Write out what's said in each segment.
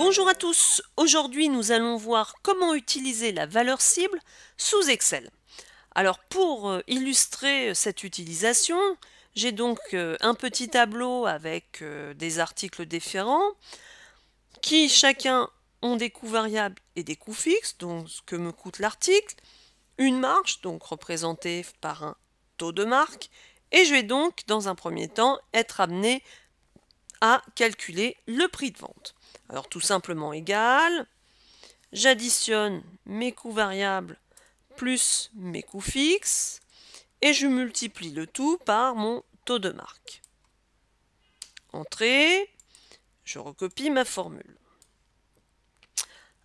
Bonjour à tous, aujourd'hui nous allons voir comment utiliser la valeur cible sous Excel. Alors pour illustrer cette utilisation, j'ai donc un petit tableau avec des articles différents qui chacun ont des coûts variables et des coûts fixes, donc ce que me coûte l'article, une marge, donc représentée par un taux de marque, et je vais donc dans un premier temps être amené à calculer le prix de vente. Alors tout simplement égal, j'additionne mes coûts variables plus mes coûts fixes et je multiplie le tout par mon taux de marque. Entrée, je recopie ma formule.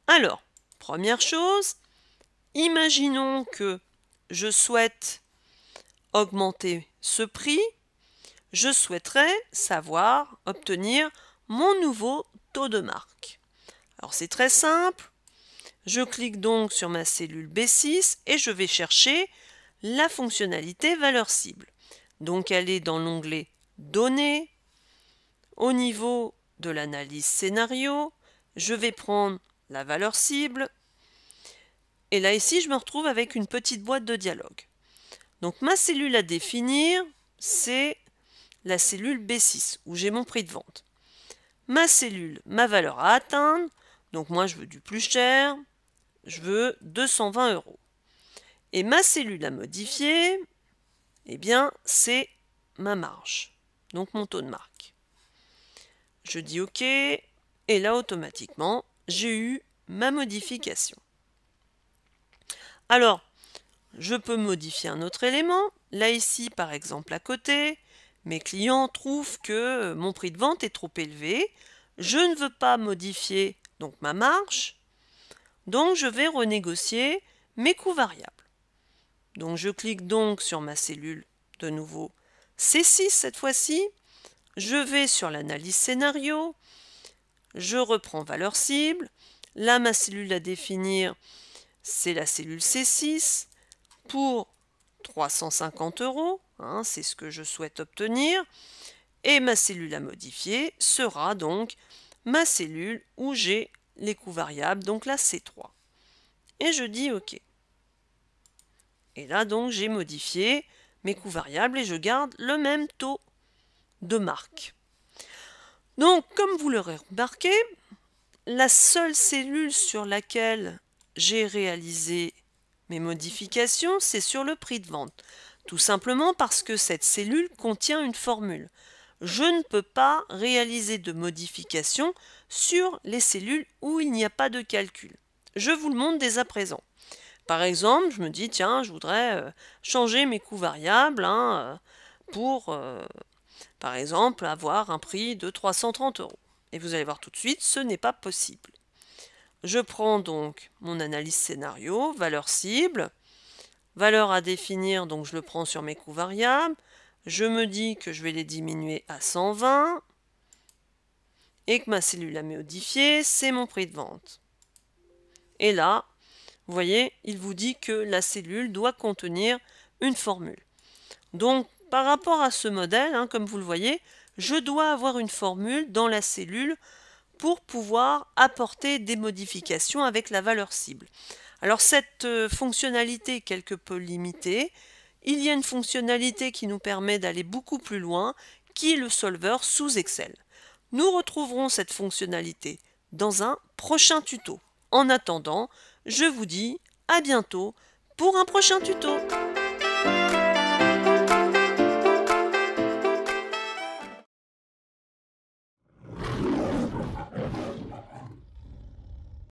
Alors, première chose, imaginons que je souhaite augmenter ce prix, je souhaiterais savoir obtenir mon nouveau taux de marque. Alors c'est très simple, je clique donc sur ma cellule B6 et je vais chercher la fonctionnalité valeur cible. Donc elle est dans l'onglet Données. Au niveau de l'analyse scénario, je vais prendre la valeur cible. Et là ici, je me retrouve avec une petite boîte de dialogue. Donc ma cellule à définir, c'est la cellule B6 où j'ai mon prix de vente. Ma cellule, ma valeur à atteindre, donc moi je veux du plus cher, je veux 220 €. Et ma cellule à modifier, eh bien c'est ma marge, donc mon taux de marque. Je dis OK, et là automatiquement, j'ai eu ma modification. Alors, je peux modifier un autre élément. Là ici, par exemple, à côté, mes clients trouvent que mon prix de vente est trop élevé. Je ne veux pas modifier donc ma marge. Donc, je vais renégocier mes coûts variables. Donc, je clique donc sur ma cellule de nouveau C6 cette fois-ci. Je vais sur l'analyse scénario. Je reprends valeur cible. Là, ma cellule à définir, c'est la cellule C6 pour 350 €. C'est ce que je souhaite obtenir. Et ma cellule à modifier sera donc ma cellule où j'ai les coûts variables, donc la C3. Et je dis OK. Et là donc j'ai modifié mes coûts variables et je garde le même taux de marque. Donc comme vous l'aurez remarqué, la seule cellule sur laquelle j'ai réalisé mes modifications, c'est sur le prix de vente. Tout simplement parce que cette cellule contient une formule. Je ne peux pas réaliser de modifications sur les cellules où il n'y a pas de calcul. Je vous le montre dès à présent. Par exemple, je me dis, tiens, je voudrais changer mes coûts variables pour, par exemple, avoir un prix de 330 €. Et vous allez voir tout de suite, ce n'est pas possible. Je prends donc mon analyse scénario, valeur cible, valeur à définir, donc je le prends sur mes coûts variables. Je me dis que je vais les diminuer à 120 et que ma cellule à modifier, c'est mon prix de vente. Et là, vous voyez, il vous dit que la cellule doit contenir une formule. Donc, par rapport à ce modèle, comme vous le voyez, je dois avoir une formule dans la cellule pour pouvoir apporter des modifications avec la valeur cible. Alors cette fonctionnalité est quelque peu limitée. Il y a une fonctionnalité qui nous permet d'aller beaucoup plus loin, qui est le solver sous Excel. Nous retrouverons cette fonctionnalité dans un prochain tuto. En attendant, je vous dis à bientôt pour un prochain tuto.